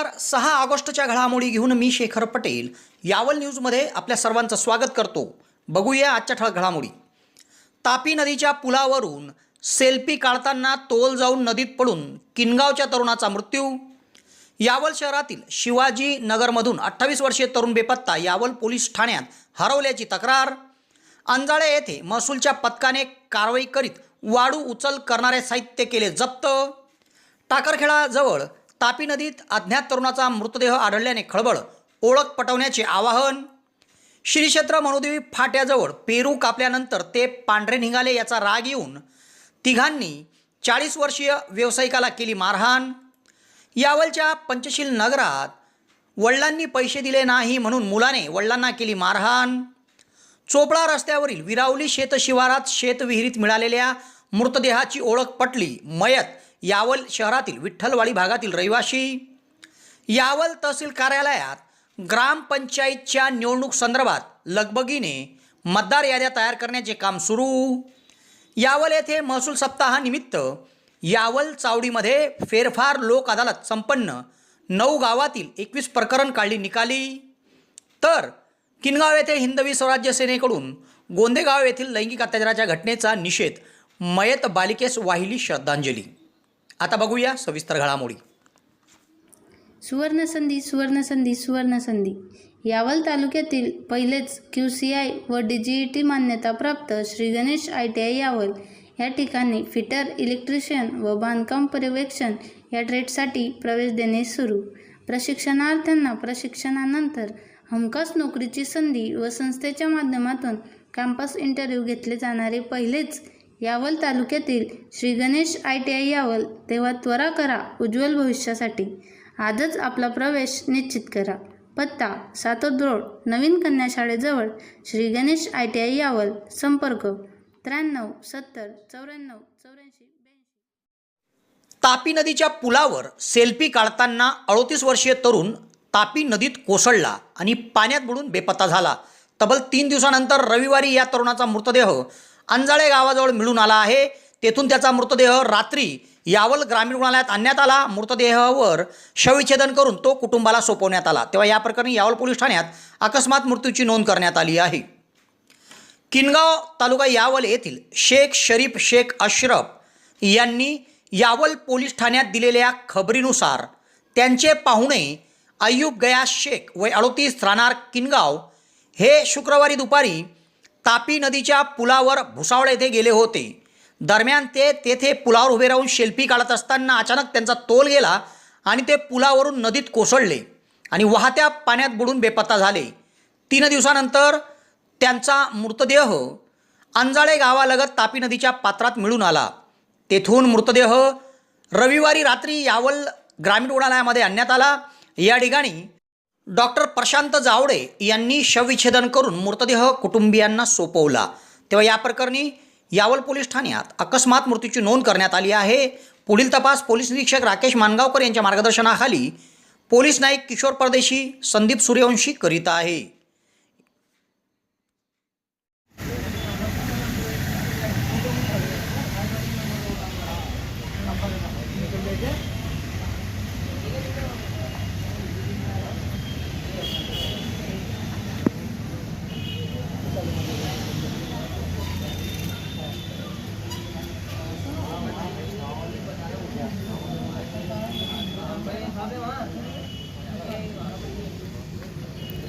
नमस्कार. 6 ऑगस्टच्या घडामोडी घेऊन मी शेखर पटेल यावल न्यूजमध्ये आपल्या सर्वांचं स्वागत करतो. बघूया आजच्या ठळक घडामोडी. तापी नदीच्या पुलावरून सेल्फी काढताना तोल जाऊन नदीत पडून किनगावच्या तरुणाचा मृत्यू. यावल शहरातील शिवाजी नगरमधून 28 वर्षीय तरुण बेपत्ता यावल पोलीस ठाण्यात हरवल्याची तक्रार. अंजाळे येथे महसूलच्या पथकाने कारवाई करीत वाळू उचल करणारे साहित्य केले जप्त. टाकरखेडाजवळ तापी नदीत अज्ञात तरुणाचा मृतदेह आढळल्याने खळबळ. ओळख पटवण्याचे आवाहन. श्री क्षेत्र मनुदेवी फाट्याजवळ पेरू कापल्यानंतर ते पांढरे निघाले याचा राग येऊन तिघांनी 40 वर्षीय व्यावसायिकाला केली मारहाण. यावलच्या पंचशील नगरात वडिलांनी पैसे दिले नाही म्हणून मुलाने वडिलांना केली मारहाण. चोपडा रस्त्यावरील विरावली शेतशिवारात शेतविहिरीत मिळालेल्या मृतदेहाची ओळख पटली. मयत यावल शहरातील विठ्ठलवाडी भागातील रहिवाशी. यावल तहसील कार्यालयात ग्रामपंचायतच्या निवडणूक संदर्भात लगबगीने मतदार याद्या तयार करण्याचे काम सुरू. यावल येथे महसूल सप्ताहानिमित्त यावल चावडीमध्ये फेरफार लोक अदालत संपन्न. 9 गावातील 21 प्रकरण काढली निकाली. तर किनगाव येथे हिंदवी स्वराज्य सेनेकडून गोंदेगाव येथील लैंगिक अत्याचाराच्या घटनेचा निषेध. मयत बालिकेस वाहिली श्रद्धांजली. आता बघूया सविस्तर घडामोडी. सुवर्णसंधी सुवर्णसंधी सुवर्णसंधी. यावल तालुक्यातील पहिलेच QCI व DGET मान्यताप्राप्त श्री गणेश ITI यावल या ठिकाणी फिटर, इलेक्ट्रिशियन व बांधकाम पर्यवेक्षण या ट्रेडसाठी प्रवेश देणे सुरू. प्रशिक्षणार्थ्यांना प्रशिक्षणानंतर हमखास नोकरीची संधी व संस्थेच्या माध्यमातून कॅम्पस इंटरव्ह्यू घेतले जाणारे पहिलेच यावल तालुक्यातील श्री गणेश ITI यावल. तेव्हा त्वरा करा उज्ज्वल भविष्यासाठी. आजच आपला प्रवेश निश्चित करा. पत्ता सातोद रोड, नवीन कन्या शाळेजवळ, श्री गणेश ITI यावल. संपर्क 93 70 94 84 82. तापी नदीच्या पुलावर सेल्फी काढताना 38 वर्षीय तरुण तापी नदीत कोसळला आणि पाण्यात बुडून बेपत्ता झाला. तब्बल 3 दिवसानंतर रविवारी या तरुणाचा मृतदेह अंजाळे गावाजवळ मिळून आला आहे. तेथून त्याचा मृतदेह रात्री यावल ग्रामीण रुग्णालयात आणण्यात आला. मृतदेहावर शवविच्छेदन करून तो कुटुंबाला सोपवण्यात आला. तेव्हा या प्रकरणी यावल पोलीस ठाण्यात अकस्मात मृत्यूची नोंद करण्यात आली आहे. किनगाव तालुका यावल येथील शेख शरीफ शेख अशरफ यांनी यावल पोलीस ठाण्यात दिलेल्या खबरीनुसार त्यांचे पाहुणे अय्यूब गयास शेख वय 38 राहणार किनगाव हे शुक्रवारी दुपारी तापी नदीच्या पुलावर भुसावळ येथे गेले होते. दरम्यान ते तेथे पुलावर उभे राहून सेल्फी काढत असताना अचानक त्यांचा तोल गेला आणि ते पुलावरून नदीत कोसळले आणि वाहत्या पाण्यात बुडून बेपत्ता झाले. 3 दिवसानंतर त्यांचा मृतदेह अंजाळे गावालगत तापी नदीच्या पात्रात मिळून आला. तेथून मृतदेह रविवारी रात्री यावल ग्रामीण रुग्णालयामध्ये आणण्यात आला. या ठिकाणी डॉक्टर प्रशांत जावडे यांनी शवविच्छेदन करून मृतदेह कुटुंबियांना सोपवला. तेव्हा या प्रकरणी यावल पोलीस ठाण्यात अकस्मात मृत्यूची नोंद करण्यात आली आहे. पुढील तपास पोलीस निरीक्षक राकेश मानगावकर यांच्या मार्गदर्शनाखाली पोलीस नाईक किशोर परदेशी, संदीप सूर्यवंशी करीत आहे.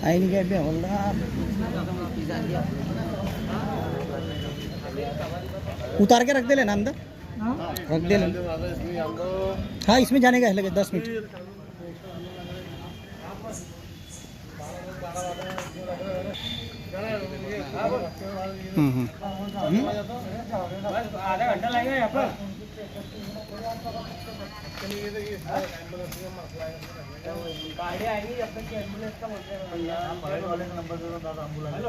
आएंगे भी हवलदार उतार के रख दे लेना अंदर, रख दे लेना. हाँ, इसमें जाने का है लगे 10 मिनट. आधा घंटा लगेगा यहाँ पर. गाड़ी आएगी जब तक कि एम्बुलेंस का बोलते हैं. बड़े वाले का नंबर दे दो दादा, एम्बुलेंस.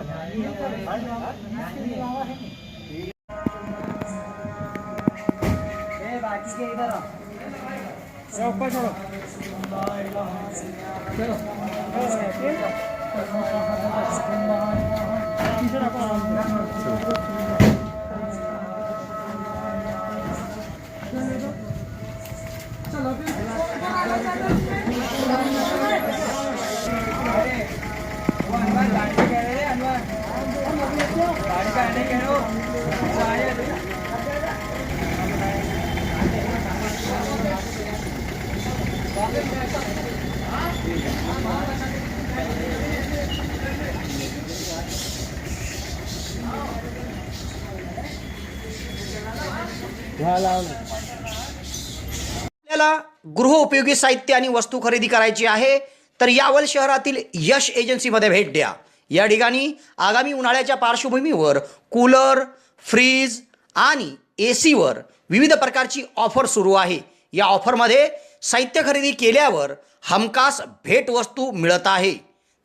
बाकी के इधर आओ, ऊपर चलो. चलो आपल्याला गृहोपयोगी साहित्य आणि वस्तू खरेदी करायची आहे तर यावल शहरातील यश एजन्सीमध्ये भेट द्या. या ठिकाणी आगामी उन्हाळ्याच्या पार्श्वभूमीवर कूलर, फ्रीज आणि एसीवर विविध प्रकारची ऑफर सुरू आहे. या ऑफरमध्ये साहित्य खरेदी केल्यावर हमखास भेटवस्तू मिळत आहे.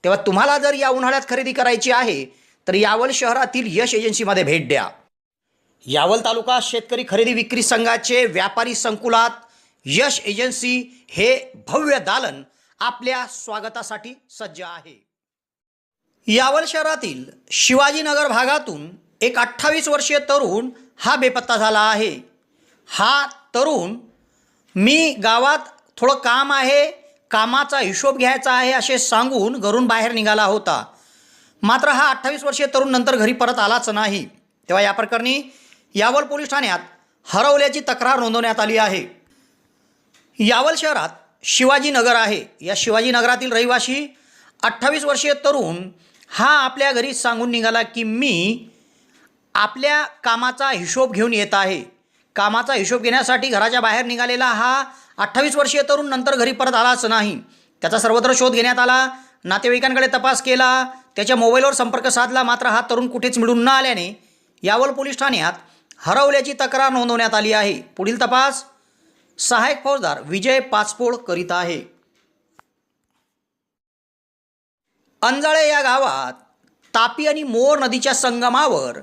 तेव्हा तुम्हाला जर या उन्हाळ्यात खरेदी करायची आहे तर यावल शहरातील यश एजन्सीमध्ये भेट द्या. यावल तालुका शेतकरी खरेदी विक्री संघाचे व्यापारी संकुलात यश एजन्सी हे भव्य दालन आपल्या स्वागतासाठी सज्ज आहे. यावल शहरातील शिवाजीनगर भागातून एक 28 वर्षीय तरुण हा बेपत्ता झाला आहे. हा तरुण मी गावात थोडं काम आहे, कामाचा हिशोब घ्यायचा आहे असे सांगून घरून बाहेर निघाला होता. मात्र हा 28 वर्षीय तरुण नंतर घरी परत आलाच नाही. तेव्हा या प्रकरणी यावल पोलीस ठाण्यात हरवल्याची तक्रार नोंदवण्यात आली आहे. यावल शहरात शिवाजीनगर आहे. या शिवाजीनगरातील रहिवासी 28 वर्षीय तरुण हा आपल्या घरी सांगून निघाला की मी आपल्या कामाचा हिशोब घेऊन येत आहे. कामाचा हिशोब घेण्यासाठी घराच्या बाहेर निघालेला हा 28 वर्षीय तरुण नंतर घरी परत आलाच नाही. त्याचा सर्वत्र शोध घेण्यात आला, नातेवाईकांकडे तपास केला, त्याच्या मोबाईलवर संपर्क साधला. मात्र हा तरुण कुठेच मिळून न आल्याने यावल पोलीस ठाण्यात हरवल्याची तक्रार नोंदवण्यात आली आहे. पुढील तपास सहाय्यक फौजदार विजय पाचपोळ करीत आहे. अंजाळे या गावात तापी आणि मोर नदीच्या संगमावर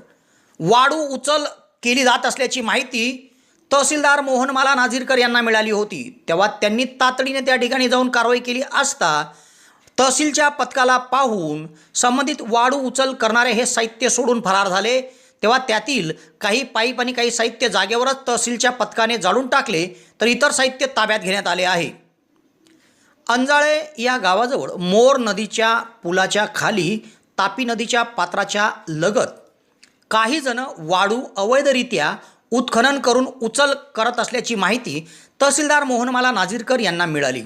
वाळू उचल केली जात असल्याची माहिती तहसीलदार मोहनमाला नाझीरकर यांना मिळाली होती. तेव्हा त्यांनी तातडीने त्या ठिकाणी जाऊन कारवाई केली असता तहसीलच्या पथकाला पाहून संबंधित वाळू उचल करणारे हे साहित्य सोडून फरार झाले. तेव्हा त्यातील काही पाईप आणि काही साहित्य जागेवरच तहसीलच्या पथकाने जाळून टाकले तर इतर साहित्य ताब्यात घेण्यात आले आहे. अंजाळे या गावाजवळ मोर नदीच्या पुलाच्या खाली तापी नदीच्या पात्राच्या लगत काही जण वाळू अवैधरित्या उत्खनन करून उचल करत असल्याची माहिती तहसीलदार मोहनमाला नाझीरकर यांना मिळाली.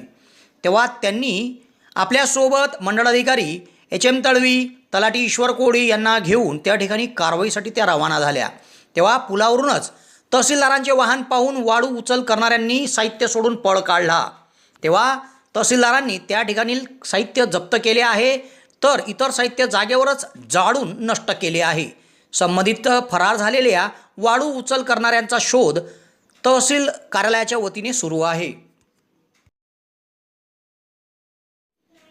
तेव्हा त्यांनी आपल्यासोबत मंडळाधिकारी HM तळवी, तलाठी ईश्वर कोळी यांना घेऊन त्या ठिकाणी कारवाईसाठी त्या रवाना झाल्या. तेव्हा पुलावरूनच तहसीलदारांचे वाहन पाहून वाळू उचल करणाऱ्यांनी साहित्य सोडून पळ काढला. तेव्हा तहसीलदारांनी त्या ठिकाणी साहित्य जप्त केले आहे तर इतर साहित्य जागेवरच जाळून नष्ट केले आहे. संबंधित फरार झालेल्या वाळू उचल करणाऱ्यांचा शोध तहसील कार्यालयाच्या वतीने सुरू आहे.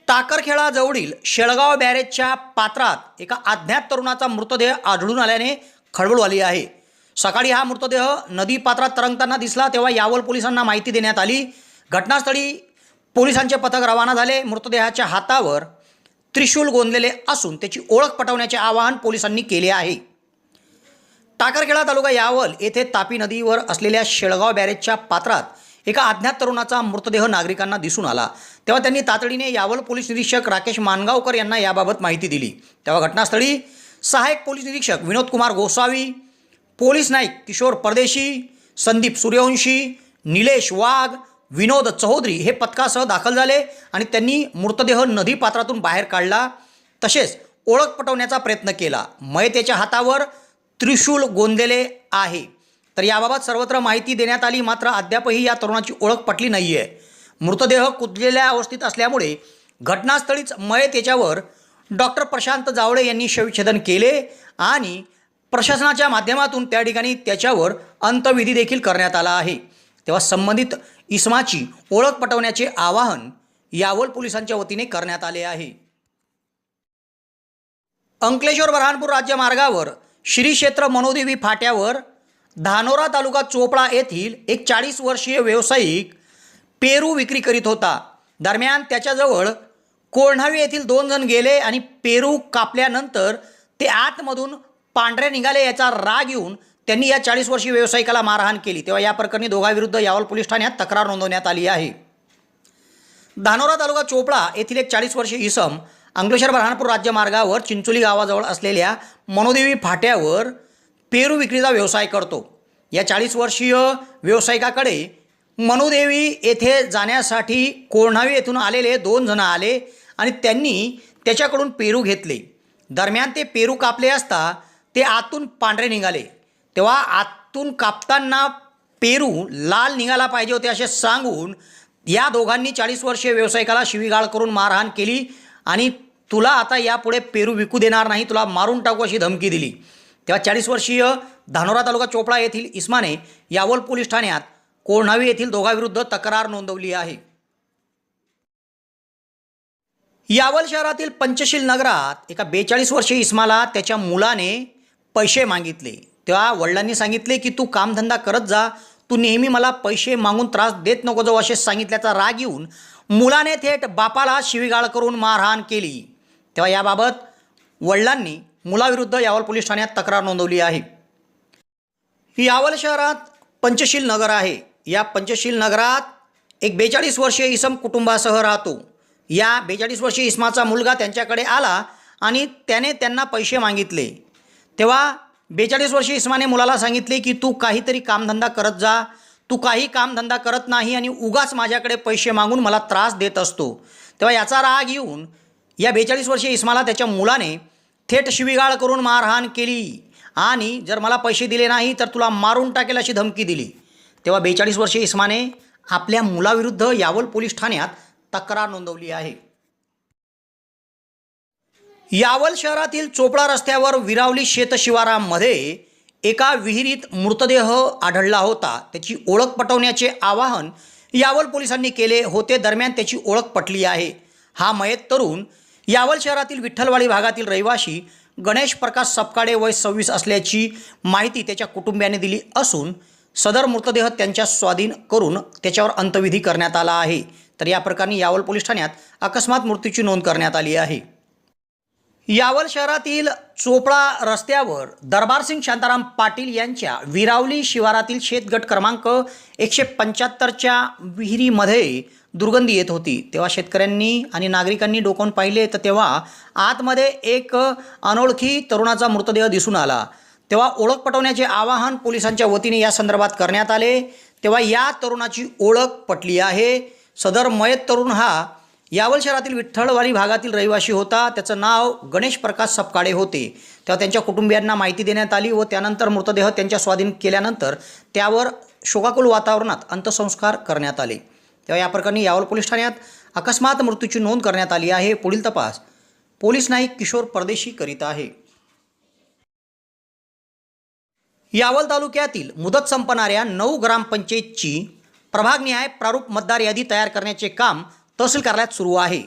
टाकरखेळाजवळील शेळगाव बॅरेजच्या पात्रात एका अज्ञात तरुणाचा मृतदेह आढळून आल्याने खळबळ आली आहे. सकाळी हा मृतदेह नदी पात्रात तरंगताना दिसला तेव्हा यावल पोलिसांना माहिती देण्यात आली. घटनास्थळी पोलिसांचे पथक रवाना झाले. मृतदेहाच्या हातावर त्रिशूल गोंदलेले असून त्याची ओळख पटवण्याचे आवाहन पोलिसांनी केले आहे. टाकरखेळा तालुका यावल येथे तापी नदीवर असलेल्या शेळगाव बॅरेजच्या पात्रात एका अज्ञात तरुणाचा मृतदेह नागरिकांना दिसून आला. तेव्हा त्यांनी तातडीने यावल पोलीस निरीक्षक राकेश मानगावकर यांना याबाबत माहिती दिली. तेव्हा घटनास्थळी सहाय्यक पोलीस निरीक्षक विनोद कुमार गोसावी, पोलीस नाईक किशोर परदेशी, संदीप सूर्यवंशी, निलेश वाघ, विनोद चौधरी हे पथकासह दाखल झाले आणि त्यांनी मृतदेह नदी पात्रातून बाहेर काढला. तसेच ओळख पटवण्याचा प्रयत्न केला. मयतेच्या हातावर त्रिशूल गोंदलेले आहे. तर याबाबत सर्वत्र माहिती देण्यात आली. मात्र अद्यापही या तरुणाची ओळख पटली नाही आहे. मृतदेह कुजलेल्या अवस्थेत असल्यामुळे घटनास्थळीच मयत याच्यावर डॉक्टर प्रशांत जावळे यांनी शवविच्छेदन केले आणि प्रशासनाच्या माध्यमातून त्या ठिकाणी त्याच्यावर अंत्यविधी देखील करण्यात आला आहे. तेव्हा संबंधित इसमाची ओळख पटवण्याचे आवाहन यावल पोलिसांच्या वतीने करण्यात आले आहे. अंकलेश्वर बऱ्हाणपूर राज्य मार्गावर श्री क्षेत्र मनोदेवी फाट्यावर धानोरा तालुका चोपडा येथील एक 40 वर्षीय व्यावसायिक पेरू विक्री करीत होता. दरम्यान त्याच्याजवळ कोळणावी येथील 2 जण गेले आणि पेरू कापल्यानंतर ते आतमधून पांढरे निघाले. याचा राग येऊन त्यांनी या 40 वर्षीय व्यावसायिकाला मारहाण केली. तेव्हा या प्रकरणी दोघांविरुद्ध यावल पोलीस ठाण्यात तक्रार नोंदवण्यात आली आहे. धानोरा तालुका चोपडा येथील एक 40 वर्षीय इसम अंकलेश्वर बऱ्हाणपूर राज्य मार्गावर चिंचोली गावाजवळ असलेल्या मनोदेवी फाट्यावर पेरू विक्रीचा व्यवसाय करतो. या 40 वर्षीय व्यावसायिकाकडे मनोदेवी येथे जाण्यासाठी कोळणावी येथून आलेले 2 जण आले आणि त्यांनी त्याच्याकडून पेरू घेतले. दरम्यान ते पेरू कापले असता ते आतून पांढरे निघाले. तेव्हा आतून कापताना पेरू लाल निघाला पाहिजे होते असे सांगून या दोघांनी 40 वर्षीय व्यावसायिकाला शिवीगाळ करून मारहाण केली आणि तुला आता यापुढे पेरू विकू देणार नाही, तुला मारून टाकू अशी धमकी दिली। तेव्हा 40 वर्षीय धानोरा तालुका चोपडा येथील इस्माने यावल पोलीस ठाण्यात कोळणावी येथील दोघांविरुद्ध तक्रार नोंदवली आहे। यावल शहरातील पंचशील नगरात एका 42 वर्षीय इस्माला त्याच्या मुलाने पैसे मागितले। तेव्हा वडिलांनी सांगितले की तू कामधंदा करत जा, तू नेहमी मला पैसे मागून त्रास देत नको जाऊ असे सांगितल्याचा राग येऊन मुलाने थेट बापाला शिवीगाळ करून मारहाण केली। तेव्हा याबाबत वडिलांनी मुलाविरुद्ध यावल पोलीस ठाण्यात तक्रार नोंदवली आहे। यावल शहरात पंचशील नगर आहे। या पंचशील नगरात एक 42 वर्षीय इसम कुटुंबासह राहतो। या 42 वर्षीय इसमाचा मुलगा त्यांच्याकडे आला आणि त्याने त्यांना पैसे मागितले। तेव्हा 42 वर्षीय इस्माने मुलाला सांगितले की तू काहीतरी कामधंदा करत जा, तू काही कामधंदा करत नाही आणि उगाच माझ्याकडे पैसे मागून मला त्रास देत असतो। तेव्हा याचा राग येऊन या 42 वर्षीय इस्माला त्याच्या मुलाने थेट शिवीगाळ करून मारहाण केली आणि जर मला पैसे दिले नाही तर तुला मारून टाकेल अशी धमकी दिली। तेव्हा 42 वर्षीय इस्माने आपल्या मुलाविरुद्ध यावल पोलीस ठाण्यात तक्रार नोंदवली आहे। यावल शहरातील चोपडा रस्त्यावर विरावली शेतशिवारामध्ये एका विहिरीत मृतदेह आढळला होता। त्याची ओळख पटवण्याचे आवाहन यावल पोलिसांनी केले होते। दरम्यान त्याची ओळख पटली आहे। हा मयत तरुण यावल शहरातील विठ्ठलवाडी भागातील रहिवासी गणेश प्रकाश सपकाळे वय 26 असल्याची माहिती त्याच्या कुटुंबियाने दिली असून सदर मृतदेह त्यांच्या स्वाधीन करून त्याच्यावर अंत्यविधी करण्यात आला आहे। तर या प्रकरणी यावल पोलीस ठाण्यात अकस्मात मृत्यूची नोंद करण्यात आली आहे। यावल शहरातील चोपडा रस्त्यावर दरबारसिंग शांताराम पाटील यांच्या विरावली शिवारातील शेतगट क्रमांक 175च्या विहिरीमध्ये दुर्गंधी येत होती। तेव्हा शेतकऱ्यांनी आणि नागरिकांनी डोकावून पाहिले तर तेव्हा आतमध्ये एक अनोळखी तरुणाचा मृतदेह दिसून आला। तेव्हा ओळख पटवण्याचे आवाहन पोलिसांच्या वतीने या संदर्भात करण्यात आले। तेव्हा या तरुणाची ओळख पटली आहे। सदर मयत तरुण हा यावल शहरातील विठ्ठलवाडी भागातील रहिवासी होता। त्याचं नाव गणेश प्रकाश सपकाळे होते। तेव्हा त्यांच्या कुटुंबियांना माहिती देण्यात आली व त्यानंतर मृतदेह त्यांच्या स्वाधीन केल्यानंतर त्यावर शोकाकुल वातावरणात अंत्यसंस्कार करण्यात आले। तेव्हा या प्रकरणी यावल पोलीस ठाण्यात अकस्मात मृत्यूची नोंद करण्यात आली आहे। पुढील तपास पोलीस नाईक किशोर परदेशी करीत आहे। यावल तालुक्यातील मुदत संपणाऱ्या 9 ग्रामपंचायतची प्रभागनिहाय प्रारूप मतदार यादी तयार करण्याचे काम तहसील कार्यालयात सुरू आहे।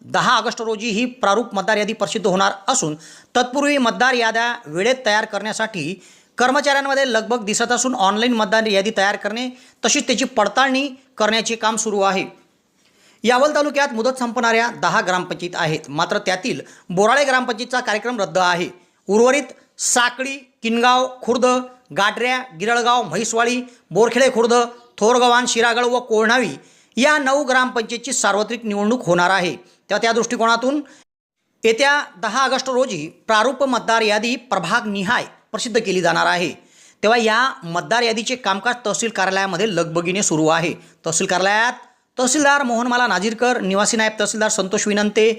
10 ऑगस्ट रोजी ही प्रारूप मतदार यादी प्रसिद्ध होणार असून तत्पूर्वी मतदार याद्या वेळेत तयार करण्यासाठी कर्मचाऱ्यांमध्ये लगबग दिसत असून ऑनलाईन मतदार यादी तयार करणे तशीच त्याची पडताळणी करण्याचे काम सुरू आहे। यावल तालुक्यात मुदत संपणाऱ्या 10 ग्रामपंचायत आहेत, मात्र त्यातील बोराळे ग्रामपंचायतचा कार्यक्रम रद्द आहे। उर्वरित साकळी, किनगाव खुर्द, गाडऱ्या, गिरळगाव, म्हैसवाडी, बोरखेडे खुर्द, थोरगव्हाण, शिरागड व कोळणावी या 9 ग्रामपंचायतची सार्वत्रिक निवडणूक होणार आहे। त्या दृष्टिकोनातून येत्या 10 ऑगस्ट रोजी प्रारूप मतदार यादी प्रभागनिहाय प्रसिद्ध केली जाणार आहे। तेव्हा या मतदार यादीचे कामकाज तहसील कार्यालयामध्ये लगबगीने सुरू आहे। तहसील कार्यालयात तहसीलदार मोहनमाला नाझीरकर, निवासी नायब तहसीलदार संतोष विनंते,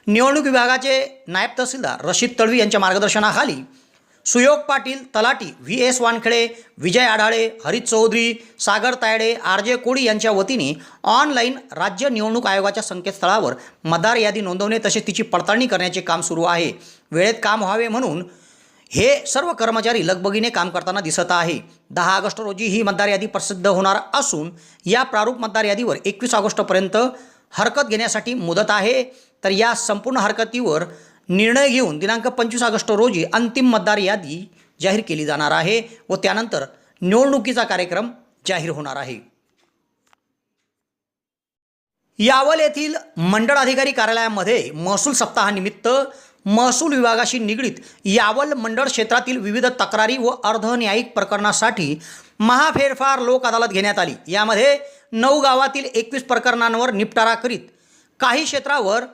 निवडणूक विभागाचे नायब तहसीलदार रशीद तळवी यांच्या मार्गदर्शनाखाली सुयोग पाटील, तलाटी VS वानखेडे, विजय आढाळे, हरित चौधरी, सागर तायडे, RJ कोडी यांच्या वतीने ऑनलाईन राज्य निवडणूक आयोगाच्या संकेतस्थळावर मतदार यादी नोंदवणे तसेच तिची पडताळणी करण्याचे काम सुरू आहे। वेळेत काम व्हावे म्हणून हे सर्व कर्मचारी लगबगीने काम करताना दिसत आहे। 10 ऑगस्ट रोजी ही मतदार यादी प्रसिद्ध होणार असून या प्रारूप मतदार यादीवर 21 ऑगस्टपर्यंत हरकत घेण्यासाठी मुदत आहे। तर या संपूर्ण हरकतीवर निर्णय घेऊन दिनांक 25 ऑगस्ट रोजी अंतिम मतदार यादी जाहीर केली जाणार आहे व त्यानंतर निवडणुकीचा कार्यक्रम जाहीर होणार आहे। यावल येथील मंडळ अधिकारी कार्यालयामध्ये महसूल सप्ताहानिमित्त महसूल विभागाशी निगडीत यावल मंडळ क्षेत्रातील विविध तक्रारी व अर्धन्यायिक प्रकरणासाठी महाफेरफार लोक अदालत घेण्यात आली। यामध्ये 9 गावातील 21 प्रकरणांवर निपटारा करीत काही क्षेत्रावर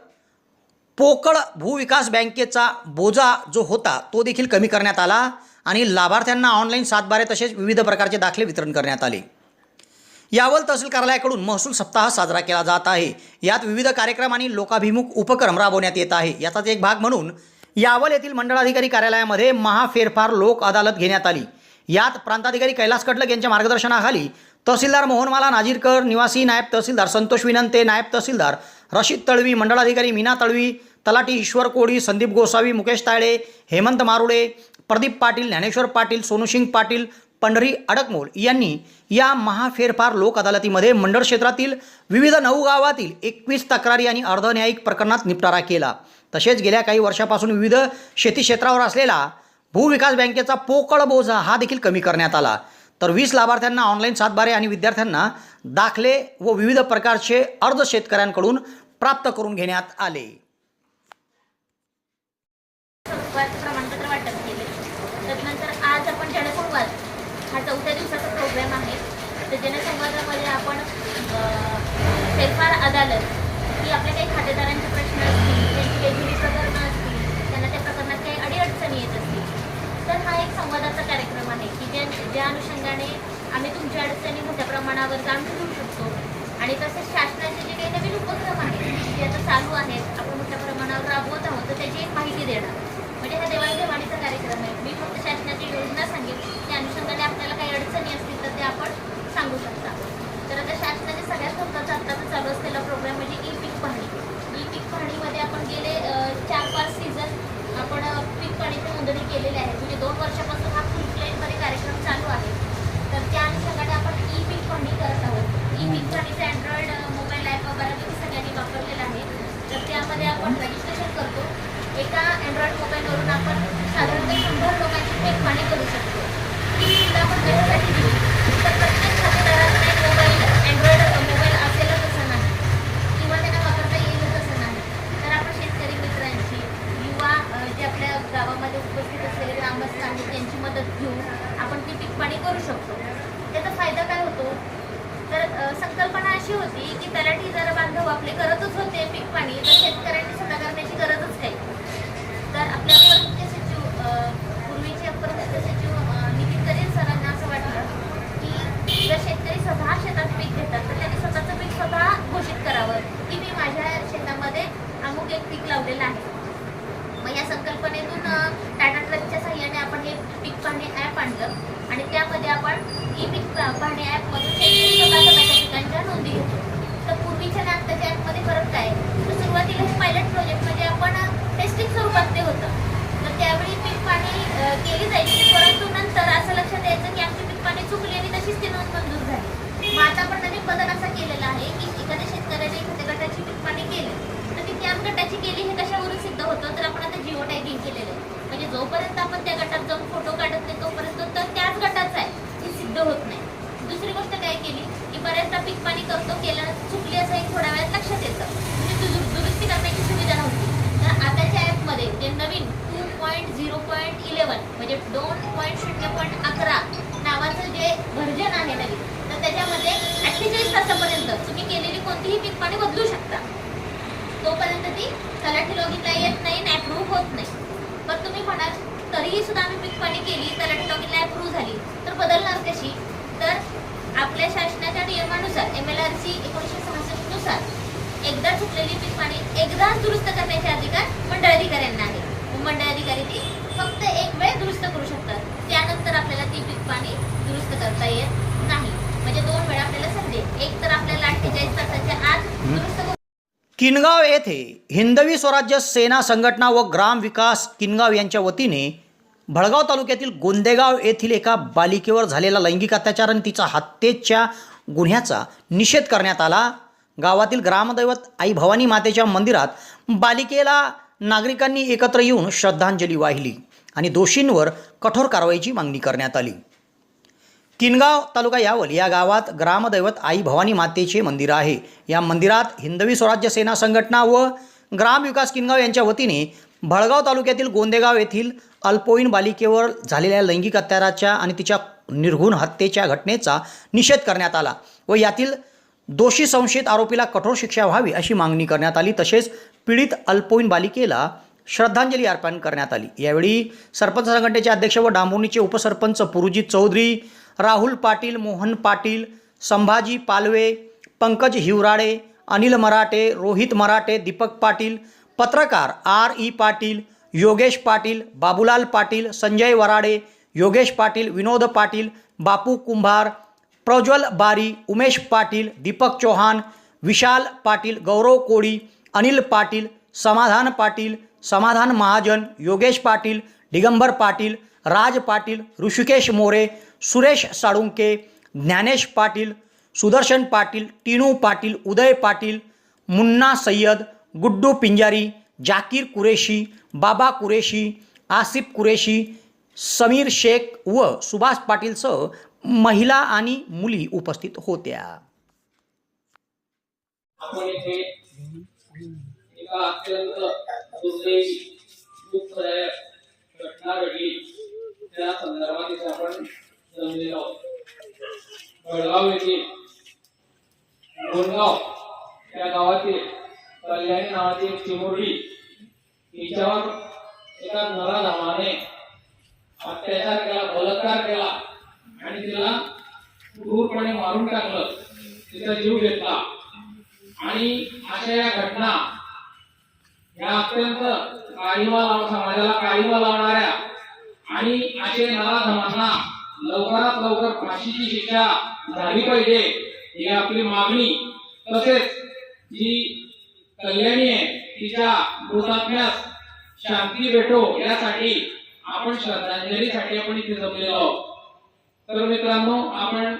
पोकळ भूविकास बँकेचा बोजा जो होता तो देखील कमी करण्यात आला आणि लाभार्थ्यांना ऑनलाईन 7/12 तसेच विविध प्रकारचे दाखले वितरण करण्यात आले। यावल तहसील कार्यालयाकडून महसूल सप्ताह साजरा केला जात आहे। यात विविध कार्यक्रम आणि लोकाभिमुख उपक्रम राबवण्यात येत आहे। याचाच एक भाग म्हणून यावल येथील मंडळाधिकारी कार्यालयामध्ये महाफेरफार लोक अदालत घेण्यात आली। यात प्रांताधिकारी कैलास कटलक यांच्या मार्गदर्शनाखाली तहसीलदार मोहनमाला नाजीरकर, निवासी नायब तहसीलदार संतोष विनंते, नायब तहसीलदार रशीद तळवी, मंडळाधिकारी मीना तळवी, तलाठी ईश्वर कोडी, संदीप गोसावी, मुकेश तायडे, हेमंत मारुडे, प्रदीप पाटील, ज्ञानेश्वर पाटील, सोनूसिंग पाटील, पंढरी अडकमोल यांनी या महाफेरफार लोक अदालतीमध्ये मंडळ क्षेत्रातील विविध 9 गावातील 21 तक्रारी आणि अर्धन्यायिक प्रकरणात निपटारा केला. तसेच गेल्या काही वर्षापासून विविध शेती क्षेत्रावर असलेला भूविकास बँकेचा पोकळ बोजा हा देखील कमी करण्यात आला. तर 20 लाभार्थ्यांना ऑनलाईन सातबारे आणि विद्यार्थ्यांना दाखले व विविध प्रकारचे अर्ज शेतकऱ्यांकडून प्राप्त करून घेण्यात आले. प्रमाणपत्र वाटप केले. त्यानंतर आज आपण जनसंवाद हा 4थ्या दिवसाचा प्रोग्राम आहे. तर जनसंवादामध्ये आपण फेरफार अदालत ही आपल्या काही खातेदारांचे प्रश्न असतील, त्यांची वेगवेगळी प्रकरणं असतील, त्यांना त्या प्रकरणात काही अडीअडचणी येत असतील, तर हा एक संवादाचा कार्यक्रम आहे की ज्या अनुषंगाने आम्ही तुमच्या अडचणी मोठ्या प्रमाणावर जाणून घेऊ शकतो. आणि तसेच शासनाचे जे काही नवीन उपक्रम आहेत जे आता चालू आहेत, आपण मोठ्या प्रमाणावर राबवत आहोत, तर त्याची एक माहिती देणार. म्हणजे हा देवाणघेवाणीचा कार्यक्रम आहे. मी फक्त शासनाची योजना सांगेन, त्या अनुषंगाने आपल्याला काही अडचणी असतील तर ते आपण सांगू शकता. तर आता शासनाचे सगळ्यात महत्त्वाचा आत्ताचा चालू असलेला प्रोग्राम म्हणजे ई पीक पाहणी. ई पीक पाहणीमध्ये आपण गेले 4-5 सीझन आपण पीक पाहणीची नोंदणी केलेली आहे. म्हणजे 2 वर्षापासून हा फुल फ्लेजमध्ये कार्यक्रम चालू आहे. तर त्या अनुषंगाने आपण ई पीक पाहणी करत आहोत. ई पीक पाहणीचं अँड्रॉइड मोबाईल ॲप बऱ्यापैकी सगळ्यांनी वापरलेलं आहे. तर त्यामध्ये आपण रजिस्ट्रेशन करतो. एका अँड्रॉइड मोबाईलवरून आपण साधारणतः 100 लोकांची पीक पाहणी करू शकतो. ही सुविधा आपण कशासाठी दिली? तर प्रत्येक खातेदाराकडे अँड्रॉइड मोबाईल असेलच असं नाही किंवा त्यांना वापरता येईलच असं नाही. तर आपण शेतकरी मित्रांची, युवा जे आपल्या गावामध्ये उपस्थित असलेले ग्रामस्थ आहेत त्यांची मदत घेऊन आपण ती पीक पाहणी करू शकतो. त्याचा फायदा काय होतो? तर संकल्पना अशी होती की तलाठी जर बांधव आपले करतच होते पीक पाणी, तर शेतकऱ्यांनी सुद्धा करण्याची गरजच काही. तर आपल्या अपर मुख्य सचिव पूर्वीचे अपर मुख्य सचिव नितीन करीर सरांना असं वाटलं की जर शेतकरी स्वतः शेतात पीक घेतात तर त्यांनी स्वतःचं पीक स्वतः घोषित करावं की मी माझ्या शेतामध्ये अमुक एक पीक लावलेलं आहे. मग या संकल्पनेतून टाटा ट्रस्टच्या सहाय्याने आपण हे पीक पाहणी ॲप आणलं आणि त्यामध्ये आपण ई पीक पाहणी ॲपमधून शेतकरी स्वतः स्वतःच्या पिकांच्या नोंदी घेतो. तर पूर्वीच्या आणि आत्ताच्या ॲपमध्ये फरक काय? तर सुरुवातीला हे पायलट प्रोजेक्टमध्ये आपण टेस्टिंग स्वरूपात ते होतं. तर त्यावेळी पीक पाणी केली जायची, परंतु नंतर असं लक्षात यायचं की आमची पीक पाणी चुकली आणि तशीच ती नोंद मंजूर झाली. मग आता आपण नवीन बदल असा केलेला आहे की एखाद्या शेतकऱ्याने एखाद्या गटाची पीक पाणी केली तर ती त्याच गटाची केली हे कशावरून सिद्ध होतं? तर आपण आता जिओ टॅगिंग केलेलं आहे. म्हणजे जोपर्यंत आपण त्या गटात जाऊन फोटो काढत नाही तोपर्यंत तर त्याच गटाचा आहे हे सिद्ध होत नाही. दुसरी गोष्ट काय केली की बऱ्याचदा पीक पाणी करतो, केलं चुकली असं एक थोड्या वेळात लक्षात येतं. म्हणजे दुरुस्ती करण्याची सुविधा नव्हती. तर आताच्या ॲपमध्ये जे नवीन 2.0.11 म्हणजे 2.0.11 नावाचं जे व्हर्जन आहे नवीन, तर त्याच्यामध्ये 48 तासापर्यंत तुम्ही केलेली कोणतीही पीक पाणी बदलू शकता. तोपर्यंत ती तलाठी लॉगिनला येत नाही आणि अप्रूव्ह होत नाही. पण तुम्ही म्हणाल तरीही सुद्धा आम्ही पीक पाणी केली, तलाठी लॉगिनला अप्रूव्ह झाली, तर बदलणार कशी? तर आपल्या शासनाच्या नियमानुसार MLRC 1966 नुसार एकदा चुकलेली पीक पाणी एकदाच दुरुस्त करण्याचे अधिकार मंडळाधिकाऱ्यांना आहे. मंडळाधिकारी ती फक्त एक वेळ दुरुस्त करू शकतात. त्यानंतर आपल्याला ती पीक पाणी दुरुस्त करता येत नाही. म्हणजे 2 वेळा आपल्याला संधी, एक तर आपल्याला 48 तासाच्या आत दुरुस्त. किनगाव येथे हिंदवी स्वराज्य सेना संघटना व ग्राम विकास किनगाव यांच्या वतीने भडगाव तालुक्यातील गोंदेगाव येथील एका बालिकेवर झालेला लैंगिक अत्याचार आणि तिचा हत्येच्या गुन्ह्याचा निषेध करण्यात आला. गावातील ग्रामदैवत आई भवानी मातेच्या मंदिरात बालिकेला नागरिकांनी एकत्र येऊन श्रद्धांजली वाहिली आणि दोषींवर कठोर कारवाईची मागणी करण्यात आली. किनगाव तालुका यावल या गावात ग्रामदैवत आई भवानी मातेचे मंदिर आहे. या मंदिरात हिंदवी स्वराज्य सेना संघटना व ग्राम विकास किनगाव यांच्या वतीने भडगाव तालुक्यातील गोंदेगाव येथील अल्पवयीन बालिकेवर झालेल्या लैंगिक अत्याचाराच्या आणि तिच्या निर्घृण हत्येच्या घटनेचा निषेध करण्यात आला व यातील दोषी संशयित आरोपीला कठोर शिक्षा व्हावी अशी मागणी करण्यात आली. तसेच पीडित अल्पवयीन बालिकेला श्रद्धांजली अर्पण करण्यात आली. यावेळी सरपंच संघटनेचे अध्यक्ष व डांबोर्णीचे उपसरपंच पुरुजित चौधरी, राहुल पाटील, मोहन पाटील, संभाजी पालवे, पंकज हिवराडे, अनिल मराठे, रोहित मराठे, दीपक पाटील, पत्रकार RE पाटील, योगेश पाटील, बाबूलाल पाटील, संजय वराडे, योगेश पाटील, विनोद पाटील, बापू कुंभार, प्रज्वल बारी, उमेश पाटील, दीपक चौहान, विशाल पाटील, गौरव कोळी, अनिल पाटील, समाधान पाटील, समाधान महाजन, योगेश पाटील, दिगंबर पाटील, राज पाटील, ऋषिकेश मोरे, सुरेश साळुंके, ज्ञानेश पाटील, सुदर्शन पाटील, टीनू पाटील, उदय पाटील, मुन्ना सय्यद, गुड्डू पिंजारी, जाकीर कुरेशी, बाबा कुरेशी, आसिफ कुरेशी, समीर शेख व सुभाष पाटीलसह महिला आणि मुली उपस्थित होत्या. आपण इथे एका अत्यंत दुर्दैवी दुःखदायक घटना घडली त्या संदर्भात इथे आपण जमलेलो आहोत. बेळगाव येथील गोंडगाव या गावातील कल्याणी नावाची एक चिमुरडी तिच्यावर एका नराधमाने अत्याचार केला, बलात्कार केला आणि तिला क्रूरपणे मारून टाकलं, तिचा जीव घेतला. आणि अशा या घटना या अत्यंत समाजाला काळीमा लावणाऱ्या आणि असे नराधमांना लवकरात लवकर फाशीची शिक्षा झाली पाहिजे ही आपली मागणी. तसेच जी कल्याणी आहे तिच्या मृतात्म्यास शांती भेटो यासाठी आपण श्रद्धांजलीसाठी आपण इथे जमलेलो आहोत. तर मित्रांनो, आपण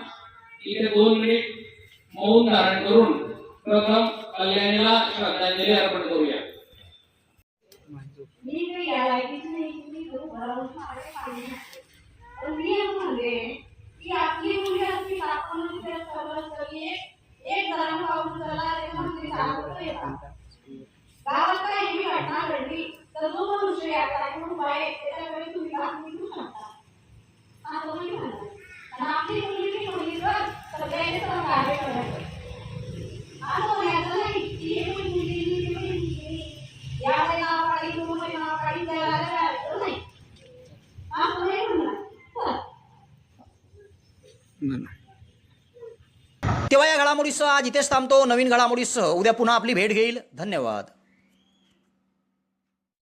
इथे 2 मिनिट मौन धारण करून प्रथम कल्याणीला श्रद्धांजली अर्पण करूया. गावात काही घटना घडली तर जो मनुष्य या कार्यक्रम बाहेर त्याच्याकडे तुम्ही बातमी घेऊ शकता. असं नाही म्हणा. आणि आपली मुलगी मुलीवर सगळ्यांनी सहकार्य करायचं. असं म्हणायचं नाही की हे मुलगी यावेळी नाव काढी तुम्ही नाव काढी द्यायला करायचं नाही. असं नाही म्हणणार. तेव्हा या घडामोडीसह आज इथेच थांबतो. नवीन घडामोडीसह उद्या पुन्हा आपली भेट घेईल. धन्यवाद.